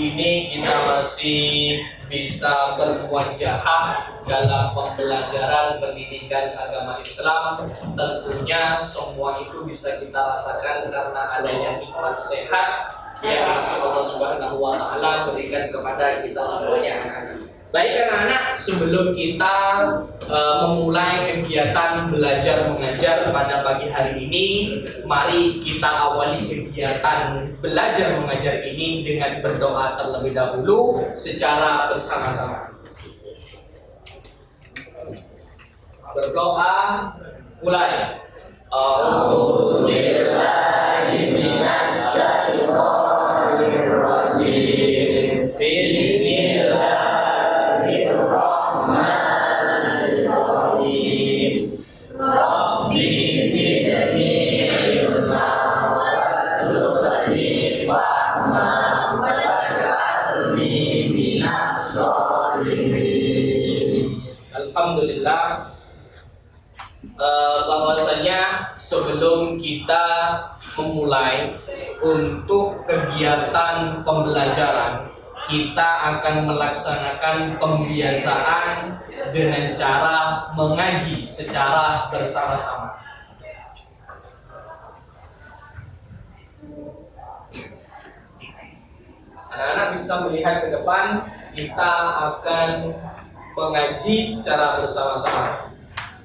ini kita masih bisa bermuajahah dalam pembelajaran pendidikan agama Islam. Tentunya semua itu bisa kita rasakan karena adanya nikmat sehat yang masih Allah Subhanahu wa Ta'ala berikan kepada kita semuanya, anak-anak. Baik anak-anak, sebelum kita memulai kegiatan belajar mengajar pada pagi hari ini, mari kita awali kegiatan belajar mengajar ini dengan berdoa terlebih dahulu secara bersama-sama. Berdoa, mulai. Bismillahirrahmanirrahim. Rabbi zidni ilma warzuqni fahma waj'alni minas sholihin. Alhamdulillah, bahwasanya sebelum kita memulai untuk kegiatan pembelajaran, kita akan melaksanakan pembiasaan dengan cara mengaji secara bersama-sama. Anak-anak bisa melihat ke depan, kita akan mengaji secara bersama-sama.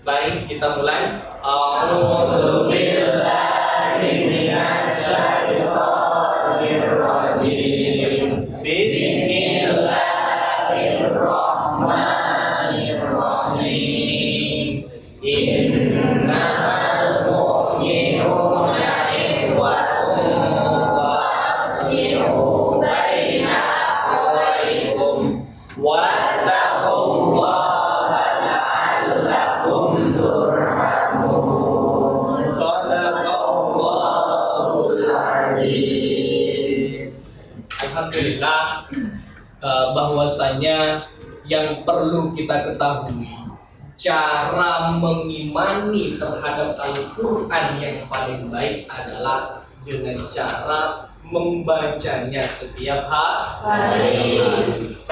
Baik, kita mulai. A'udzu billahi minasy syaithanir rajim. Bismillahirrahmanirrahim. Innamal mu'minuna ikhwatun fa'aslihu baina akhawaykum wattaqullaha la'allakum turhamun. Shadaqallahul adzim. Alhamdulillah, bahwasanya yang perlu kita ketahui, cara mengimani terhadap Al-Quran yang paling baik adalah dengan cara membacanya setiap hari.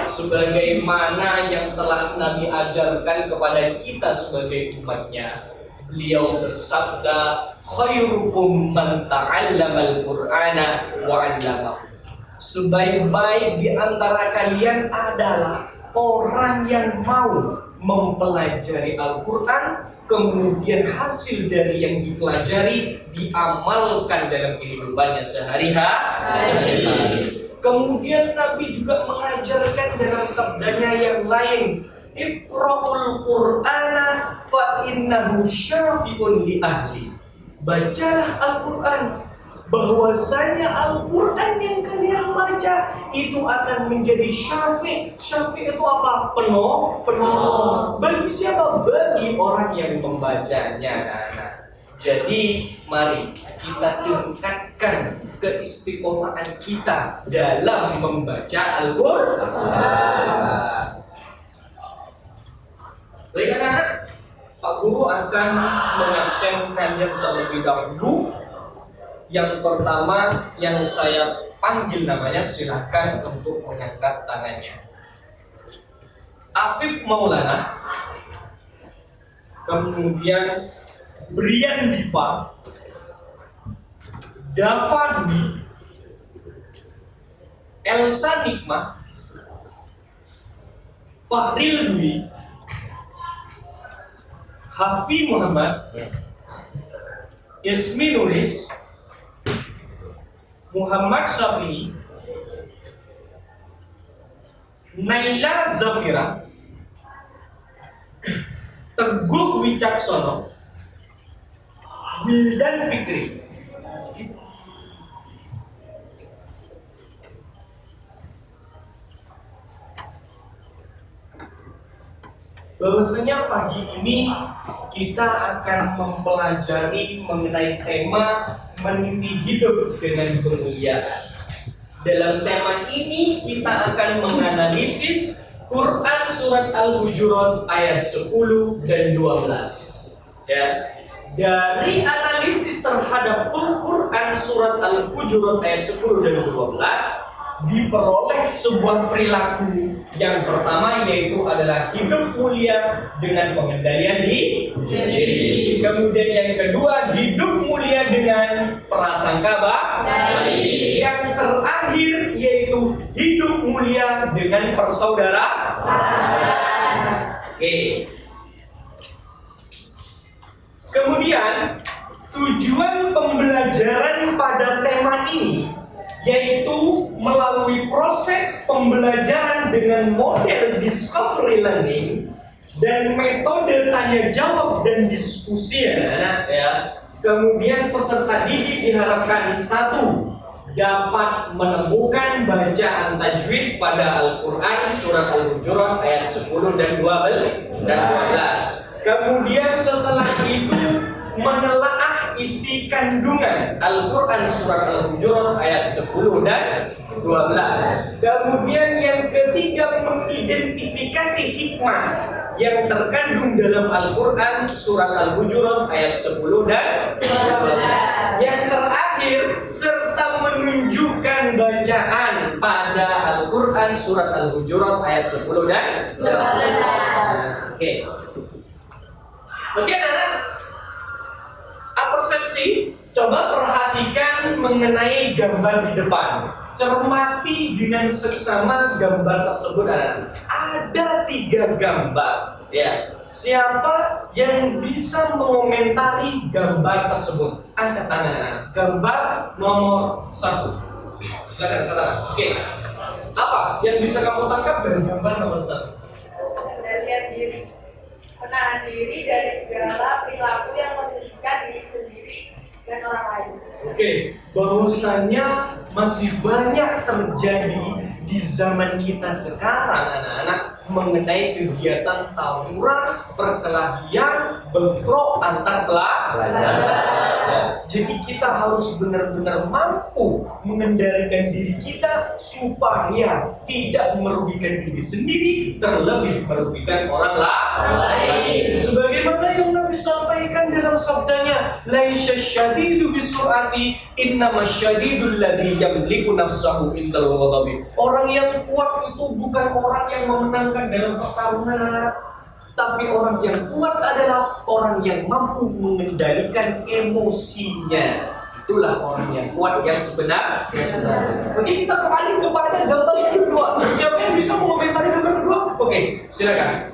Sebagaimana yang telah Nabi ajarkan kepada kita sebagai umatnya, beliau bersabda, khairukum man ta'allamal Qur'ana wa 'allamahu. Sebaik-baik di antara kalian adalah orang yang mau mempelajari Al-Quran, kemudian hasil dari yang dipelajari diamalkan dalam kehidupannya sehari-hari. Kemudian Nabi juga mengajarkan dalam sabdanya yang lain, Iqra'ul Qur'ana fa innahu syafi'un li ahli. Bacalah Al-Quran, bahwasanya Al-Quran yang kalian baca itu akan menjadi syafi'. Syafi' itu apa? Penolong. Bagi siapa? Bagi orang yang membacanya. Jadi mari kita tingkatkan keistiqomahan kita dalam membaca Al-Quran. Baik anak-anak, Pak Guru akan mengabsen kalian terlebih dahulu. Yang pertama yang saya panggil namanya, silahkan untuk mengangkat tangannya. Afif Maulana, kemudian Brian Diva, Dava Dwi, Elsa Nikmah, Fahril Dwi, Hafi Muhammad, Yasmin Nuris, Muhammad Syafi'i, Naila Zafira, Teguh Wicaksono, Wildan Fikri. Bahwasanya pagi ini kita akan mempelajari mengenai tema meniti hidup dengan kemuliaan. Dalam tema ini kita akan menganalisis Quran surat Al-Hujurat ayat 10 dan 12. Ya. Dari analisis terhadap Quran surat Al-Hujurat ayat 10 dan 12, diperoleh sebuah perilaku. Yang pertama yaitu adalah hidup mulia dengan pengendalian diri. Kemudian yang kedua, hidup mulia dengan prasangka baik. Yang terakhir yaitu hidup mulia dengan persaudaraan. Oke. Kemudian tujuan pembelajaran pada tema ini yaitu melalui proses pembelajaran dengan model discovery learning dan metode tanya jawab dan diskusi ya. Kemudian peserta didik diharapkan satu, dapat menemukan bacaan tajwid pada Al-Quran surat Al-Hujurat ayat 10 dan 12. Kemudian setelah itu menelaah isi kandungan Al-Quran surat Al-Hujurat ayat 10 dan 12. Kemudian yang ketiga, mengidentifikasi hikmah yang terkandung dalam Al-Quran surat Al-Hujurat ayat 10 dan 12. Yang terakhir, serta menunjukkan bacaan pada Al-Quran surat Al-Hujurat ayat 10 dan 12. Oke, anak-anak, persepsi, coba perhatikan mengenai gambar di depan. Cermati dengan seksama gambar tersebut, anak. Ada 3 gambar. Ya, siapa yang bisa mengomentari gambar tersebut? Angkat tangan, anak. Gambar nomor 1. Silakan katakan. Oke. Apa yang bisa kamu tangkap dari gambar nomor 1? Kendalian diri. Menahan diri dari segala perilaku yang merugikan diri sendiri dan orang lain. Oke, bahwasanya masih banyak terjadi di zaman kita sekarang, anak-anak, mengenai kegiatan tawuran, perkelahian, bentrok antar pelajar. Jadi kita harus benar-benar mampu mengendalikan diri kita supaya tidak merugikan diri sendiri, terlebih merugikan orang lain. Sebagaimana yang Nabi sampaikan dalam sabdanya, "Laisya syadidu bisur'ati, innama syadidul ladzi yamliku nafsahu indal ghadabi." Orang yang kuat itu bukan orang yang memenangkan dalam pertarungan, tapi orang yang kuat adalah orang yang mampu mengendalikan emosinya. Itulah orang yang kuat yang sebenar. Oke, kita beralih kepada gambar yang kedua. Siapa yang bisa mengomentari gambar kedua? Oke, silakan.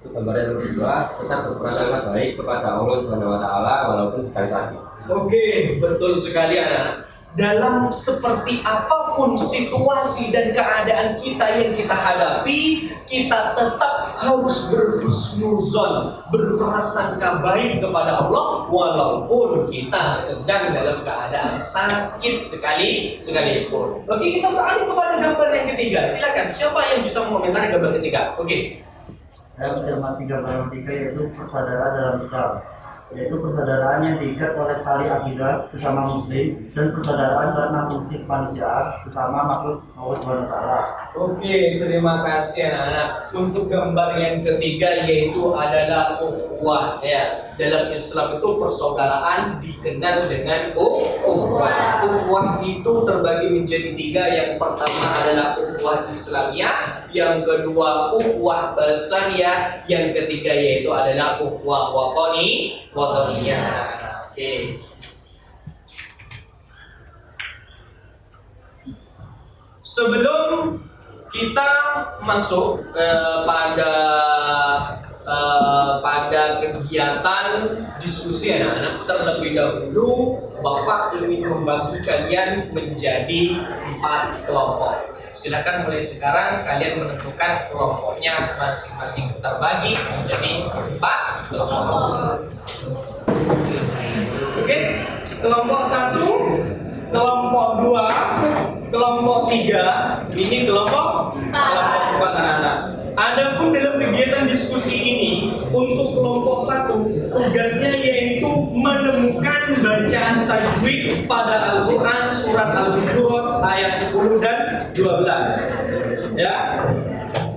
Gambar yang kedua, kita berprasangka baik kepada Allah Subhanahu wa Ta'ala walaupun sekali sakit. Oke, betul sekali, anak-anak. Dalam seperti apapun situasi dan keadaan kita yang kita hadapi, kita tetap harus berhusnuzon, berprasangka baik kepada Allah walaupun kita sedang dalam keadaan sakit sekalipun. Oke, kita beralih kepada gambar yang ketiga. Silakan, siapa yang bisa mengomentari gambar ketiga? Oke. Saya mencermati gambar yang ketiga yaitu persaudaraan dalam Islam, yaitu persaudaraan yang diikat oleh tali akidah bersama muslim dan persaudaraan karena fungsi kemanusiaan bersama makhluk Allah Subhanahu wa Ta'ala. Oke, terima kasih anak-anak. Untuk gambar yang ketiga yaitu adalah ukhuwah ya. Dalam Islam itu persaudaraan dikenal dengan ukhuwah. Ukhuwah itu terbagi menjadi 3. Yang pertama adalah ukhuwah Islamiyah, yang kedua ukhuwah basaniyah, yang ketiga yaitu adalah ukhuwah wataniyah. Oke. Sebelum kita masuk pada kegiatan diskusi anak-anak, terlebih dahulu Bapak ingin membagi kalian menjadi 4 kelompok. Silakan mulai sekarang kalian menentukan kelompoknya masing-masing, terbagi menjadi 4 kelompok. Oke, kelompok 1, kelompok 2, kelompok 3, ini kelompok 4 anak-anak. Adapun dalam kegiatan diskusi ini, untuk kelompok 1, tugasnya yaitu menemukan bacaan tajwid pada Al-Quran surat Al-Hujurat ayat 10 dan 12. Ya.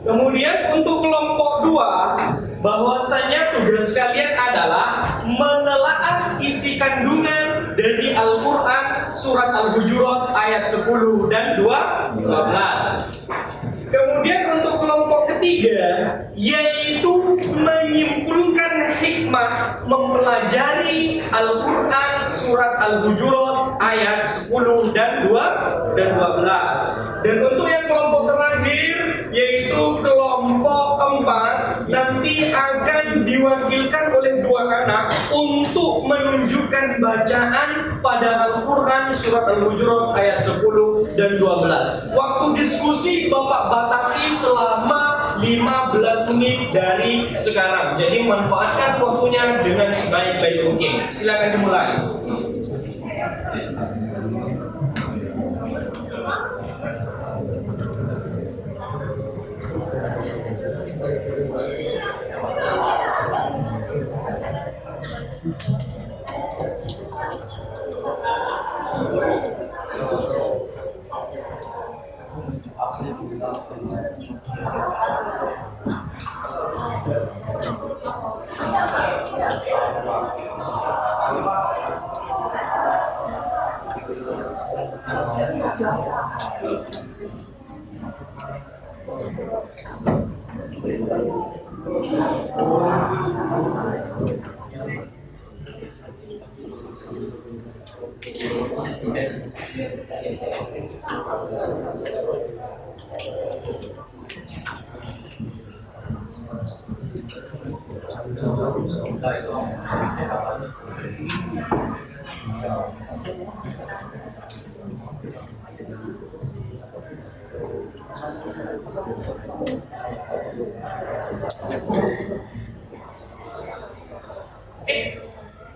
Kemudian untuk kelompok 2, bahwasanya tugas kalian adalah menelaah isi kandungan dari Al-Quran surat Al-Hujurat ayat 10 dan 12. Kemudian untuk kelompok ketiga, yaitu menyimpulkan hikmah mempelajari Al-Quran surat Al-Hujurat ayat 10 dan 12. Dan untuk yang kelompok terakhir, yaitu kelompok keempat, nanti akan diwakilkan oleh dua anak untuk menunjukkan bacaan pada Al-Quran surat Al-Hujurat ayat 10 dan 12. Waktu diskusi Bapak batasi selama 15 menit dari sekarang. Jadi manfaatkan waktunya dengan sebaik-baik mungkin. Silakan dimulai.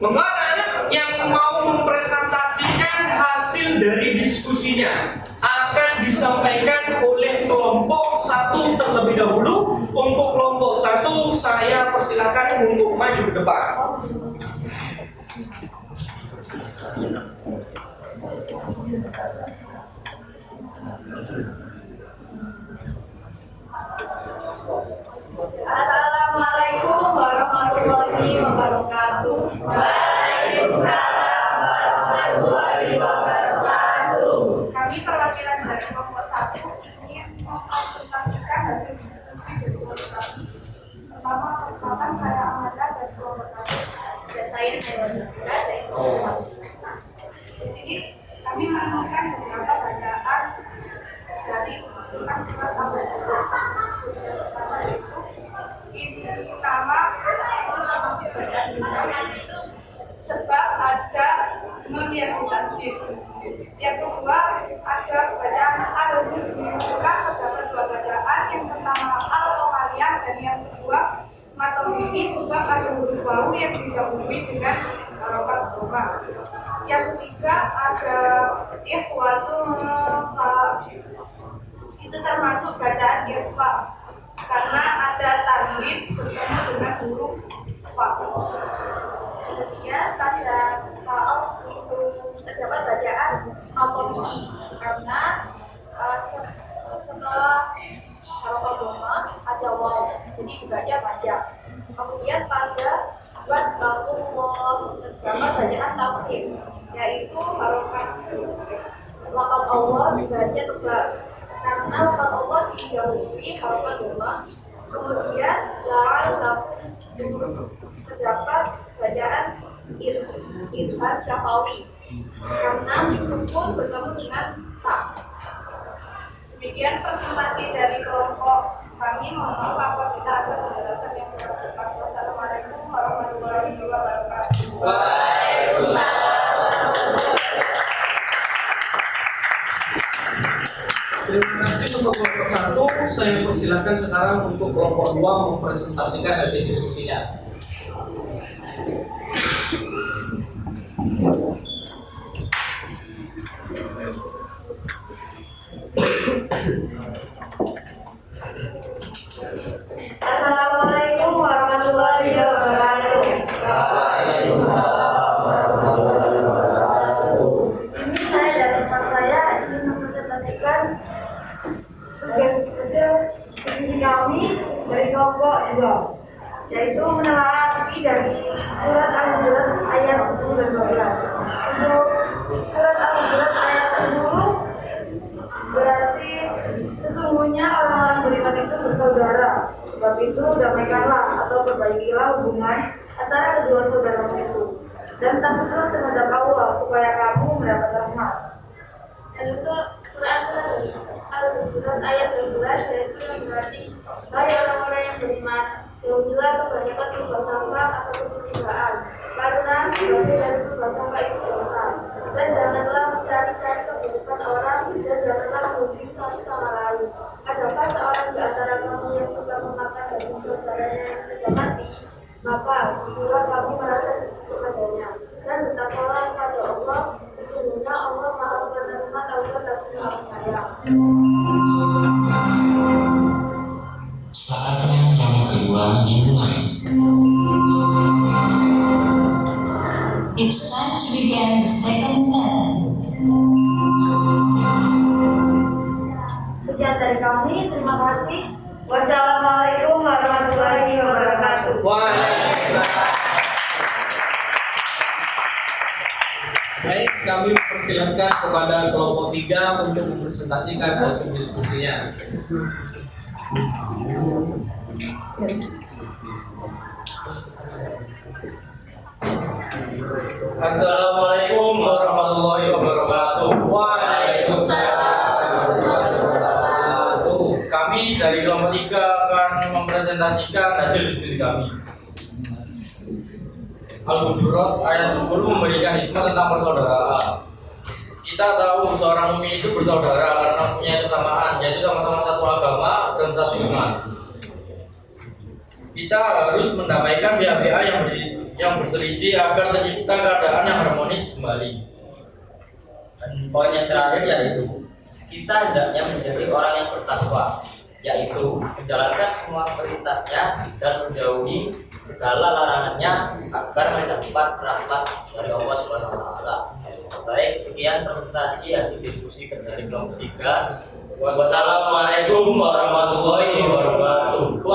Mengapa anak yang mau mempresentasikan hasil dari diskusinya akan disampaikan oleh kelompok satu terlebih dahulu. Untuk kelompok satu, saya persilakan untuk maju ke depan. Assalamualaikum warahmatullahi wabarakatuh. Waalaikumsalam warahmatullahi wabarakatuh. Kami perwakilan dari kelompok 1 ingin mempresentasikan hasil diskusi dari kelompok 1. Pertama saya Amanda dari kelompok 1 dan saya Nayla dari kelompok 1. Di sini kami menemukan beberapa bacaan dari Quran surat Al-Hujurat. Pertama itu ini nama masih bacaan sebab ada nun yang ditasdid. Yang kedua ada bacaan al-wujud menunjukkan terdapat dua bacaan, yang pertama al-qamariyah dan yang kedua matolini sebab ada huruf wawu yang didahului dengan harokat doma. Yang ketiga ada ikhwatun itu termasuk bacaan ikhfa karena ada tanwin bertemu dengan huruf fa. Kemudian pada faal itu terdapat bacaan al-qamariyah karena setelah harokat doma ada waw, jadi dibaca panjang. Kemudian pada wattaqullah terdapat bacaan tafkhim, yaitu harokat lafaz Allah dibaca tebal karena lafaz Allah didahului harokat doma. Kemudian la'allakum terdapat bacaan irhas syafawi karena sukun bertemu dengan ta. Demikian presentasi dari kelompok kami. Mohon maaf apabila ada penjelasan yang kurang. Wassalamualaikum warahmatullahi wabarakatuh. Terima kasih untuk kelompok 1. Saya persilakan sekarang untuk kelompok 2 mempresentasikan hasil diskusinya. Assalamualaikum warahmatullahi wabarakatuh. Ini saya dari tempat saya ingin mempresentasikan tugas hasil diskusi kami dari kelompok 2. yaitu menelaah arti dari surat Al-Hujurat ayat 10 dan 12. Untuk surat Al-Hujurat ayat 10 berarti sesungguhnya orang-orang beriman itu bersaudara. Sebab itu damaikanlah atau perbaikilah hubungan antara kedua saudaramu itu. Dan takutlah terhadap Allah supaya kamu mendapat rahmat. Dan untuk Quran Al-Hujurat ayat 12 yaitu yang berarti hai orang-orang yang beriman, jauhilah kebanyakan berprasangka atau ketigaan, karena sebagai dari berprasangka itu dosa. Dan janganlah mencari-cari keburukan orang dan janganlah menghukum satu sama lain. Adakah seorang di antara kamu yang suka memakan daging saudaranya yang sudah mati? Maka jika kamu merasa benci kepadanya dan bertakwalah kepada Allah, sesungguhnya Allah Maha Penerima Taubat dan Maha Penyayang. Saatnya jam kedua dimulai. It's time to begin the second lesson. Sekian dari kami, terima kasih. Wassalamualaikum warahmatullahi wabarakatuh. Baik, kami persilakan kepada kelompok 3 untuk mempresentasikan hasil diskusinya. Assalamualaikum warahmatullahi wabarakatuh. Kami dari kelompok 3 akan mempresentasikan hasil diskusi kami. Al-Hujurat ayat 10 memberikan hikmah tentang persaudaraan. Kita tahu seorang mukmin itu bersaudara karena punya kesamaan, yaitu sama-sama satu agama dan satu iman. Kita harus mendamaikan pihak-pihak yang berselisih agar tercipta keadaan yang harmonis kembali. Dan poin yang terakhir yaitu kita hendaknya menjadi orang yang bertakwa, yaitu menjalankan semua perintahnya dan menjauhi segala larangannya agar mendapat rahmat dari Allah Subhanahu wa taala. Baik, sekian presentasi hasil diskusi dari kelompok 3. Wassalamualaikum warahmatullahi wabarakatuh.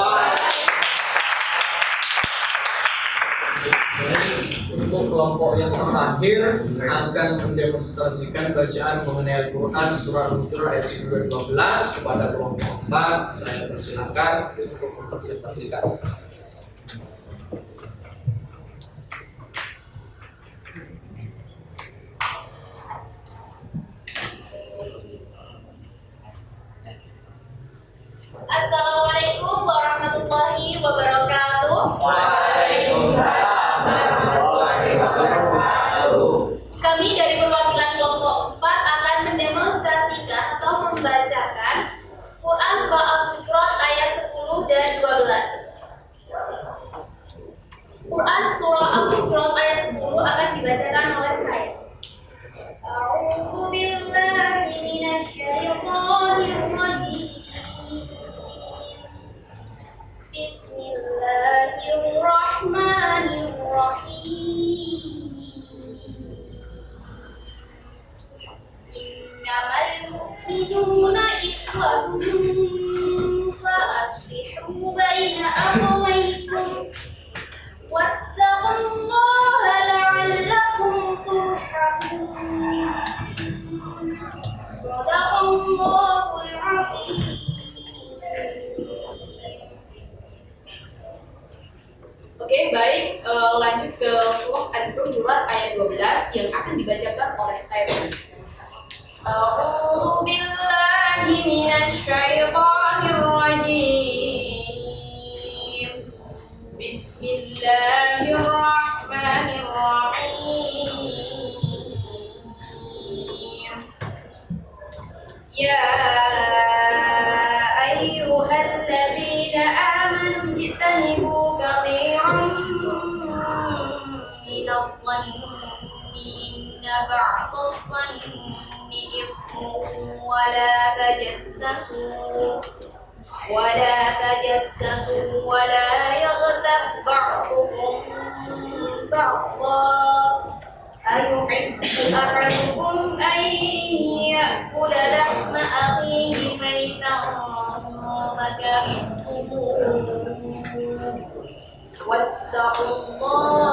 Untuk kelompok yang terakhir akan mendemonstrasikan bacaan mengenai Al-Quran surah Al-Hujurat ayat 10 dan 12 kepada kelompok 4. Saya persilakan untuk mempresentasikan. Assalamualaikum warahmatullahi wabarakatuh. Kami dari perwakilan kelompok 4 akan mendemonstrasikan atau membacakan Quran surah Al-Hujurat ayat 10 dan 12. Quran surah Al-Hujurat ayat 10 akan dibacakan oleh saya. A'udzu billahi minasyaitonir rajim. Bismillahirrahmanirrahim. Innamal mu'minuna ikhwatun fa aslihu baina akhawaykum wattaqullaha la'allakum turhamun. Shadaqallahul 'azim. Oke, baik, lanjut ke surah Al-Hujurat ayat 12 yang akan dibacakan oleh saya sendiri. A'udzu billahi minasyaitonir rajim. Bismillahirrahmanirrahim. Ya ayyuhalladzina amanu ijtanibu katsiran minadh-dhanni inna ba'dadh-dhanni ithmun ولا تجسسوا ولا يغتب بعضكم بعضا أيحب أحدكم أن يأكل لحم أخيه ميتا فكرهتموه wattaqullah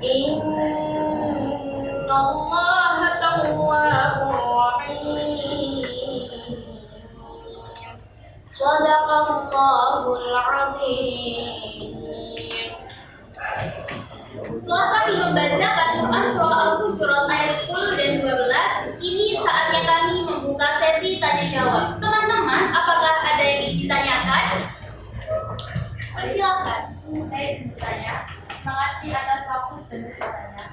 innallaha tawwabur rahim. Shadaqallahul azim. Setelah kami membacakan Quran surah Al-Hujurat ayat 10 dan 12, ini saatnya kami membuka sesi tanya jawab. Teman-teman, apakah ada yang ingin ditanyakan? Persilakan. Saya ingin bertanya, terima kasih atas waktu dan kesempatannya.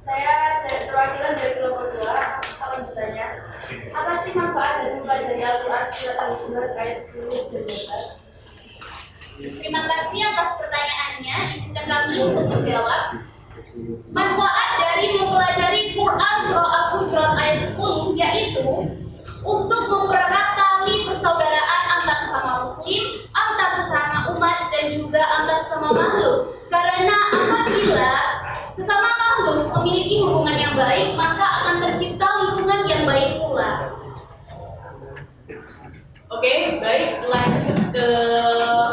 Saya dari perwakilan dari kelompok 2 akan bertanya, apa sih manfaat dari mempelajari Al-Quran surat Al-Hujurat ayat 10 dan 12? Terima kasih atas pertanyaannya. Izinkan kami untuk menjawab. Manfaat dari mempelajari Quran surah Al-Hujurat ayat 10 yaitu untuk mempererat tali persaudaraan antar sesama muslim, antar sesama umat, dan juga antar sesama makhluk. Karena apabila sesama makhluk memiliki hubungan yang baik, maka akan tercipta lingkungan yang baik pula. Oke, baik, lanjut ke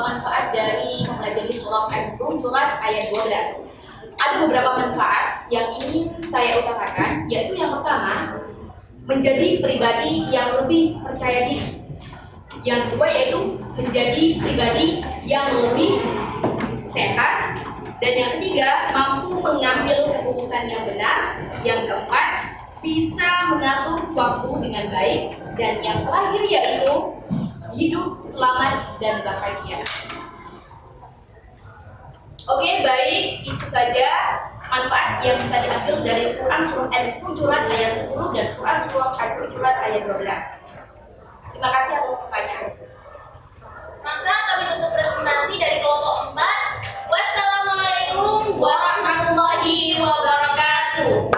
manfaat dari mempelajari surah Al-Hujurat ayat 12. Ada beberapa manfaat yang ingin saya utarakan, yaitu yang pertama, menjadi pribadi yang lebih percaya diri. Yang kedua yaitu menjadi pribadi yang lebih sehat. Dan yang ketiga, mampu mengambil keputusan yang benar. Yang keempat, bisa mengatur waktu dengan baik. Dan yang terakhir yaitu hidup selamat dan bahagia. Oke, baik, itu saja manfaat yang bisa diambil dari Quran surah Al-Hujurat ayat 10 dan Quran surah Al-Hujurat ayat 12. Terima kasih atas pertanyaan. Maka kami tutup presentasi dari kelompok 4. Wassalamualaikum warahmatullahi wabarakatuh.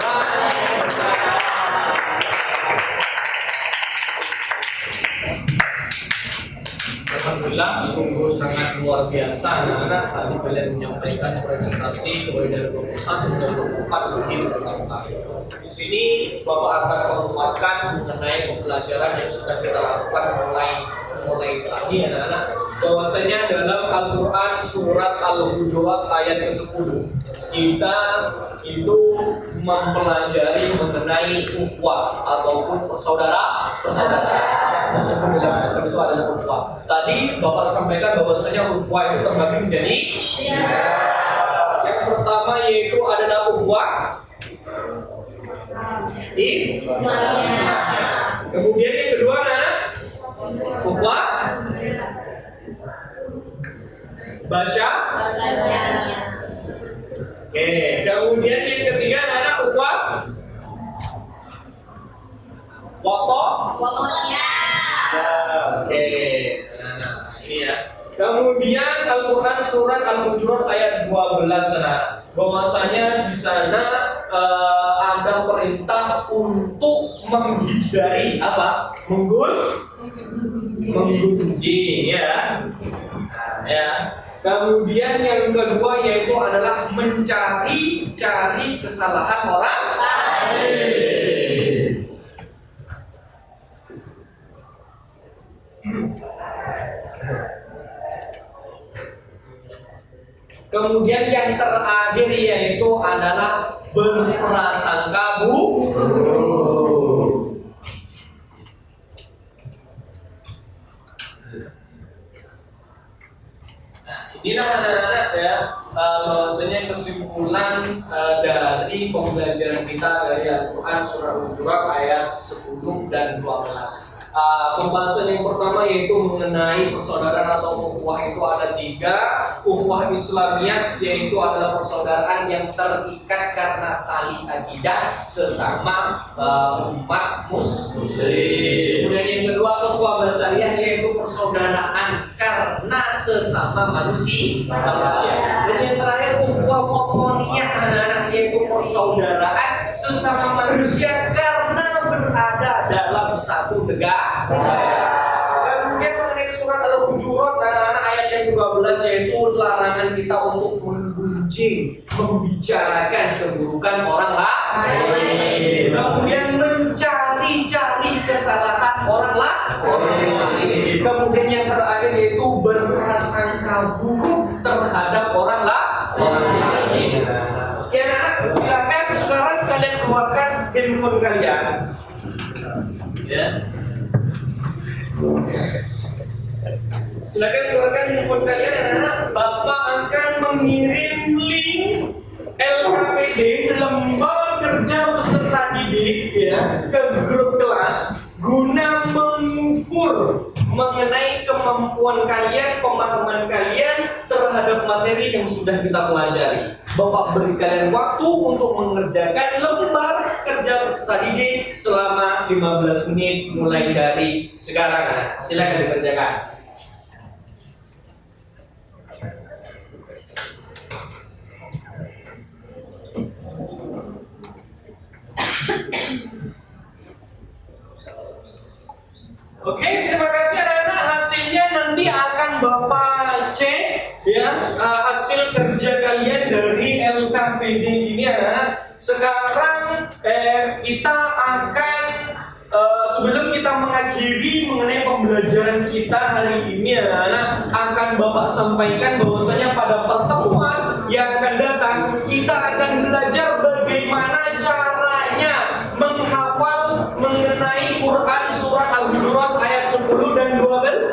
Alhamdulillah, sungguh sangat luar biasa anak-anak. Tadi kalian menyampaikan presentasi mulai dari kelompok 1 dan kelompok 4 mungkin pertama kali. Di sini Bapak akan menguatkan mengenai pembelajaran yang sudah kita lakukan mulai tadi anak-anak, bahwasanya dalam Al-Quran surat Al-Hujurat ayat ke-10 kita itu mempelajari mengenai ukhuwah ataupun persaudaraan. Disebut dalam Islam itu adalah ukhuwah. Tadi Bapak sampaikan bahwasanya ukhuwah itu terbagi menjadi yang pertama yaitu adalah ukhuwah Islamiyah. Kemudian yang kedua adalah ukhuwah Basyariah. Oke, kemudian yang ketiga adalah ukhuwah Waktunya. Oke, nah ini ya. Kemudian Al-Quran surat Al-Hujurat ayat 12 bahwasanya di sana ada perintah untuk menghindari apa? Menggunjing ya. Nah, ya. Kemudian yang kedua yaitu adalah mencari kesalahan orang lain. Kemudian yang terakhir yaitu adalah berprasangka buruk. Nah, inilah anak-anak ya, bahwasanya kesimpulan dari pembelajaran kita dari Al-Quran surah Al-Hujurat ayat 10 dan 12. Pembahasan yang pertama yaitu mengenai persaudaraan atau ukhuwah itu ada 3. Ukhuwah Islamiyah yaitu adalah persaudaraan yang terikat karena tali akidah sesama umat muslim. Kemudian yang kedua ukhuwah Basyariah yaitu persaudaraan karena sesama manusia. Dan yang terakhir ukhuwah Watoniyah anak-anak yaitu persaudaraan sesama manusia karena berada dalam satu negara. Kemudian mengenai surat Al-Hujurat anak-anak ayat yang 12 yaitu larangan kita untuk menggunjing, membicarakan keburukan orang lain. Kemudian mencari kesalahan orang lain. Kemudian yang terakhir yaitu berprasangka prasangka buruk terhadap orang lain. Oke anak-anak, silakan sekarang kalian keluarkan handphone kalian. Ya. Silakan keluarkan handphone kalian anak-anak. Bapak akan mengirim link LKPD lembar kerja peserta didik ya ke grup kelas guna mengukur mengenai kemampuan kalian, pemahaman kalian terhadap materi yang sudah kita pelajari. Bapak beri kalian waktu untuk mengerjakan lembar kerja peserta didik selama 15 menit mulai dari sekarang. Silakan dikerjakan. Oke, terima kasih anak-anak. Hasilnya nanti akan Bapak cek ya, hasil kerja kalian dari LKPD ini anak-anak. Sekarang kita akan sebelum kita mengakhiri mengenai pembelajaran kita hari ini anak-anak, akan Bapak sampaikan bahwasanya pada pertemuan yang akan datang kita akan belajar bagaimana caranya menghafal mengenai Quran surat Al-Hujurat ayat 10 dan 12.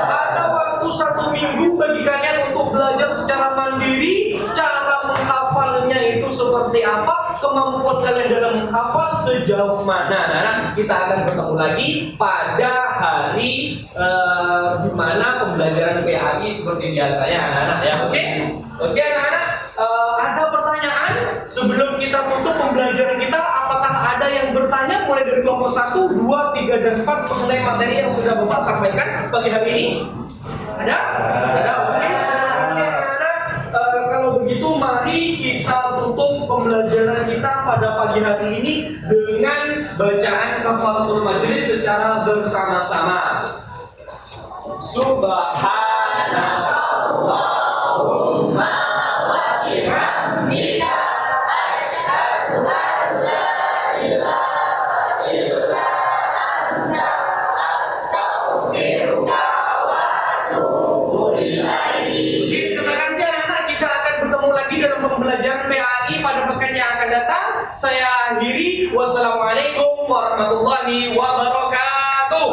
Ada waktu 1 minggu bagi kalian untuk belajar secara mandiri cara menghafalnya itu seperti apa, kemampuan kalian dalam menghafal sejauh mana. Nah, kita akan bertemu lagi pada hari di mana pembelajaran PAI seperti biasanya anak-anak ya. Oke anak-anak, ada pertanyaan sebelum kita tutup pembelajaran kita? Apakah ada yang bertanya mulai dari kelompok 1, 2, 3, dan 4 mengenai materi yang sudah Bapak sampaikan pagi hari ini? Ada? Oke. Terima kasih anak-anak. Kalau begitu mari kita tutup pembelajaran kita pada pagi hari ini dengan bacaan kafaratul majelis secara bersama-sama. Subhanallahumma wa bihamdika asyhadu an la ilaha illa anta astaghfiruka wa atubu ilaik. Terima kasih anak-anak. Kita akan bertemu lagi dalam pembelajaran PAI pada pekan yang akan datang. Saya akhiri. Wassalamualaikum warahmatullahi wabarakatuh.